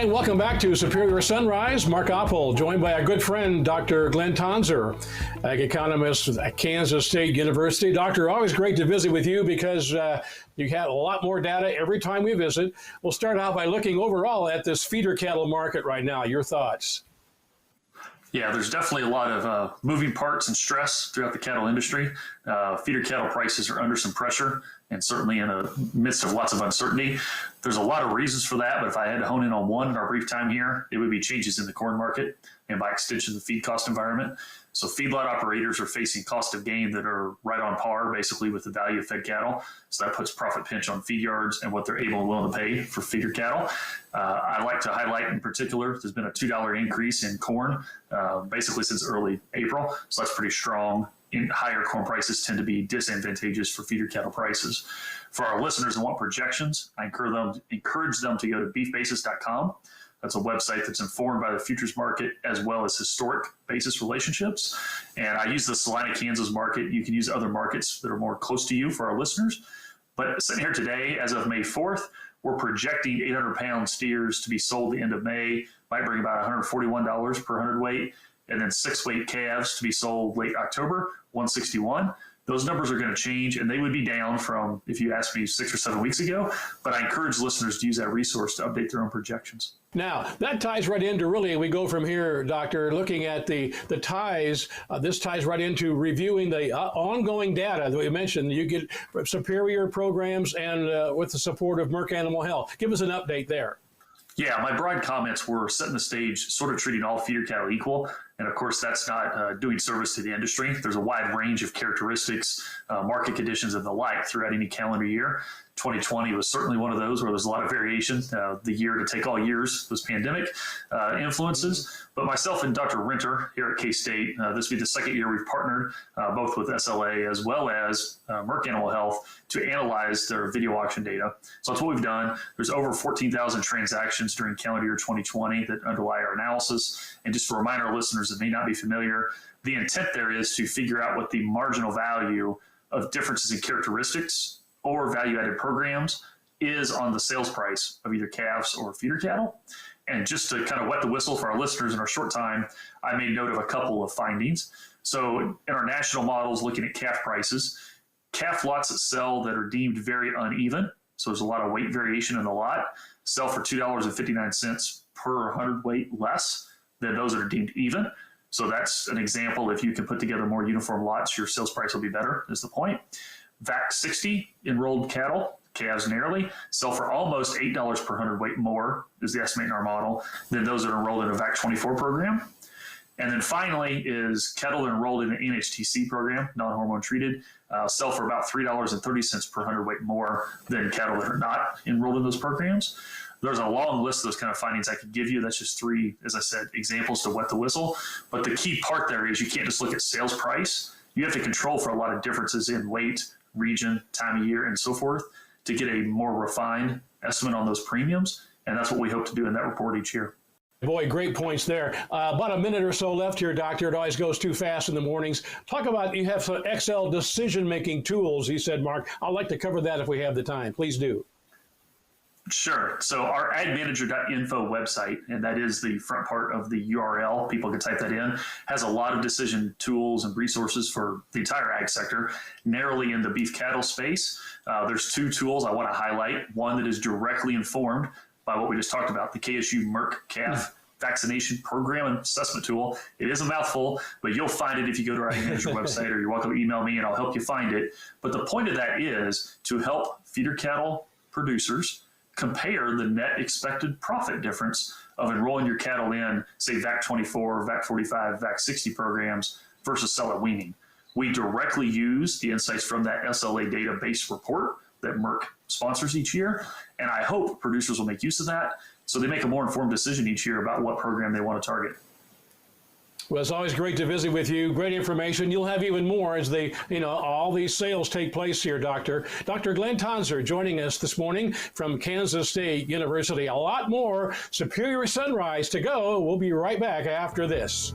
And welcome back to Superior Sunrise. Mark Oppel, joined by our good friend, Dr. Glynn Tonsor, ag economist at Kansas State University. Doctor, always great to visit with you because you have a lot more data every time we visit. We'll start out by looking overall at this feeder cattle market right now. Your thoughts? Yeah, there's definitely a lot of moving parts and stress throughout the cattle industry. Feeder cattle prices are under some pressure, and certainly in the midst of lots of uncertainty. There's a lot of reasons for that, but if I had to hone in on one in our brief time here, it would be changes in the corn market and by extension the feed cost environment. So feedlot operators are facing cost of gain that are right on par basically with the value of fed cattle. So that puts profit pinch on feed yards and what they're able and willing to pay for feeder cattle. I like to highlight in particular, there's been a $2 increase in corn basically since early April. So that's pretty strong. Higher corn prices tend to be disadvantageous for feeder cattle prices. For our listeners that want projections, I encourage them to go to beefbasis.com. That's a website that's informed by the futures market as well as historic basis relationships. And I use the Salina, Kansas market. You can use other markets that are more close to you for our listeners. But sitting here today, as of May 4th, we're projecting 800-pound steers to be sold the end of May. Might bring about $141 per hundredweight. And then 6-weight calves to be sold late October, $161. Those numbers are going to change, and they would be down from, if you asked me 6 or 7 weeks ago, but I encourage listeners to use that resource to update their own projections. Now, that ties right into really, we go from here, Doctor, looking at the ties. This ties right into reviewing the ongoing data that we mentioned. You get superior programs and with the support of Merck Animal Health. Give us an update there. Yeah, my broad comments were setting the stage, sort of treating all feeder cattle equal. And of course, that's not doing service to the industry. There's a wide range of characteristics, market conditions, and the like throughout any calendar year. 2020 was certainly one of those where there's a lot of variation. The year to take all years was pandemic influences. But myself and Dr. Renter here at K-State, this will be the second year we've partnered both with SLA as well as Merck Animal Health to analyze their video auction data. So that's what we've done. There's over 14,000 transactions during calendar year 2020 that underlie our analysis. And just to remind our listeners that may not be familiar, the intent there is to figure out what the marginal value of differences in characteristics or value-added programs is on the sales price of either calves or feeder cattle. And just to kind of wet the whistle for our listeners in our short time, I made note of a couple of findings. So in our national models, looking at calf prices, calf lots that sell that are deemed very uneven, so there's a lot of weight variation in the lot, sell for $2.59 per hundredweight less than those that are deemed even. So that's an example. If you can put together more uniform lots, your sales price will be better, is the point. VAC 60 enrolled cattle, calves narrowly, sell for almost $8 per hundredweight more, is the estimate in our model, than those that are enrolled in a VAC 24 program. And then finally is cattle enrolled in an NHTC program, non-hormone treated, sell for about $3.30 per hundredweight more than cattle that are not enrolled in those programs. There's a long list of those kind of findings I could give you. That's just three, as I said, examples to wet the whistle. But the key part there is you can't just look at sales price. You have to control for a lot of differences in weight, region, time of year, and so forth to get a more refined estimate on those premiums. And that's what we hope to do in that report each year. Boy, great points there. About a minute or so left here, Doctor. It always goes too fast in the mornings. Talk about, you have some Excel decision-making tools, he said, Mark. I'd like to cover that if we have the time. Please do. Sure. So our agmanager.info website, and that is the front part of the URL, people can type that in, has a lot of decision tools and resources for the entire ag sector, narrowly in the beef cattle space. There's two tools I want to highlight. One that is directly informed by what we just talked about, the KSU Merck calf vaccination program and assessment tool. It is a mouthful, but you'll find it if you go to our Ag Manager website, or you're welcome to email me and I'll help you find it. But the point of that is to help feeder cattle producers compare the net expected profit difference of enrolling your cattle in, say, VAC 24, VAC 45, VAC 60 programs versus seller weaning. We directly use the insights from that SLA database report that Merck sponsors each year, and I hope producers will make use of that so they make a more informed decision each year about what program they want to target. Well, it's always great to visit with you. Great information. You'll have even more as all these sales take place here, Doctor. Dr. Glynn Tonsor joining us this morning from Kansas State University. A lot more Superior Sunrise to go. We'll be right back after this.